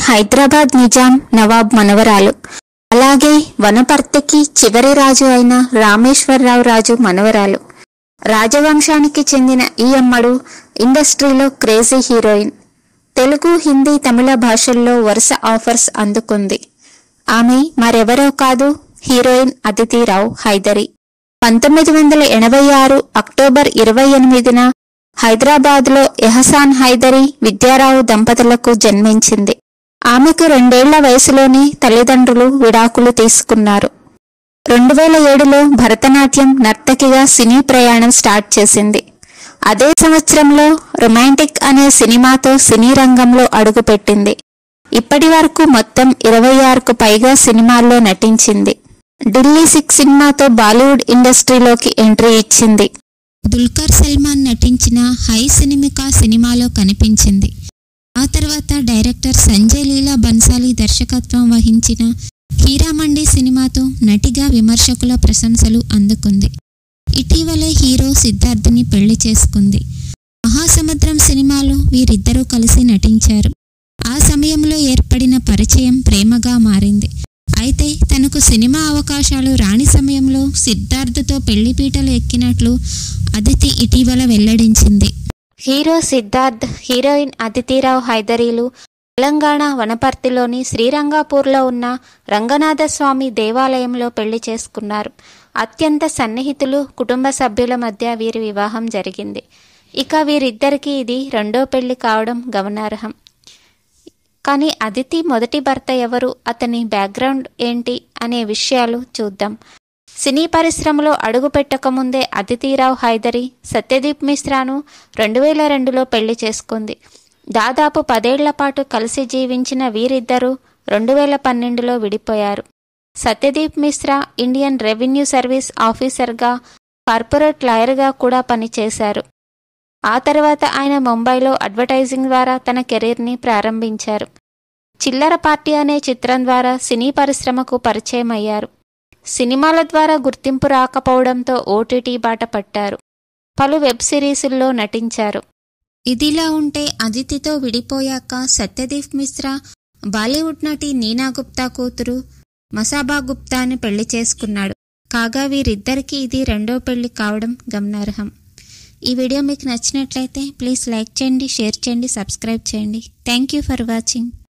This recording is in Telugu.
హైదరాబాద్ నిజాం నవాబ్ మనవరాలు. అలాగే వనపర్తికి చివరి రాజు అయిన రామేశ్వరరావు రాజు మనవరాలు. రాజవంశానికి చెందిన ఈ అమ్మడు ఇండస్ట్రీలో క్రేజీ హీరోయిన్. తెలుగు, హిందీ, తమిళ భాషల్లో వరుస ఆఫర్స్ అందుకుంది. ఆమె మరెవరో కాదు, హీరోయిన్ అదితిరావు హైదరీ. 1986 అక్టోబర్ 28న హైదరాబాద్లో ఎహసాన్ హైదరీ, విద్యారావు దంపతులకు జన్మించింది. ఆమెకు 2 ఏళ్ల వయసులోనే తల్లిదండ్రులు విడాకులు తీసుకున్నారు. 2007లో భరతనాట్యం నర్తకిగా సినీ ప్రయాణం స్టార్ట్ చేసింది. అదే సంవత్సరంలో రొమాంటిక్ అనే సినిమాతో సినీ రంగంలో అడుగుపెట్టింది. ఇప్పటి వరకు మొత్తం 26కు పైగా సినిమాల్లో నటించింది. ఢిల్లీ 6 సినిమాతో బాలీవుడ్ ఇండస్ట్రీలోకి ఎంట్రీ ఇచ్చింది. దుల్కర్ సల్మాన్ నటించిన హై సినిమికా సినిమాలో కనిపించింది. ఆ తర్వాత డైరెక్టర్ సంజయ్ లీలా బన్సాలీ దర్శకత్వం వహించిన హీరామండి సినిమాతో నటిగా విమర్శకుల ప్రశంసలు అందుకుంది. ఇటీవలే హీరో సిద్ధార్థ్ని పెళ్లి చేసుకుంది. మహాసముద్రం సినిమాలో వీరిద్దరూ కలిసి నటించారు. ఆ సమయంలో ఏర్పడిన పరిచయం ప్రేమగా మారింది. అయితే తనకు సినిమా అవకాశాలు రాని సమయంలో సిద్ధార్థ్తో పెళ్లిపీటలు ఎక్కినట్లు అదితి ఇటీవల వెల్లడించింది. హీరో సిద్ధార్థ్, హీరోయిన్ అదితిరావు హైదరీలు తెలంగాణ వనపర్తిలోని శ్రీరంగపూర్లో ఉన్న రంగనాథస్వామి దేవాలయంలో పెళ్లి చేసుకున్నారు. అత్యంత సన్నిహితులు, కుటుంబ సభ్యుల మధ్య వీరి వివాహం జరిగింది. ఇక వీరిద్దరికీ ఇది 2వ పెళ్లి కావడం గమనార్హం. కానీ అదితి మొదటి భర్త ఎవరు, అతని బ్యాక్గ్రౌండ్ ఏంటి అనే విషయాలు చూద్దాం. సినీ పరిశ్రమలో అడుగు పెట్టకముందే అదితిరావు హైదరీ సత్యదీప్ మిశ్రాను 2002లో పెళ్లి చేసుకుంది. దాదాపు 10 ఏళ్ల పాటు కలిసి జీవించిన వీరిద్దరూ 2012లో విడిపోయారు. Satyadeep Mishra Indian revenue service ఆఫీసర్గా, కార్పొరేట్ లాయర్గా కూడా పనిచేశారు. ఆ తర్వాత ఆయన ముంబైలో అడ్వర్టైజింగ్ ద్వారా తన కెరీర్ని ప్రారంభించారు. చిల్లర పార్టీ అనే చిత్రం ద్వారా సినీ పరిశ్రమకు పరిచయం అయ్యారు. సినిమాల ద్వారా గుర్తింపు రాకపోవడంతో ఓటీటీ బాట పట్టారు. పలు వెబ్ సిరీసుల్లో నటించారు. ఇదిలా ఉంటే అదితితో విడిపోయాక సత్యదీప్ మిశ్రా బాలీవుడ్ నటి నీనా గుప్తా కూతురు మసాబా గుప్తాని పెళ్లి చేసుకున్నాడు. కాగా వీరిద్దరికీ ఇది 2వ పెళ్లి కావడం గమనార్హం. ఈ వీడియో మీకు నచ్చినట్లయితే ప్లీజ్ లైక్ చేయండి, షేర్ చేయండి, సబ్స్క్రైబ్ చేయండి. Thank you for watching.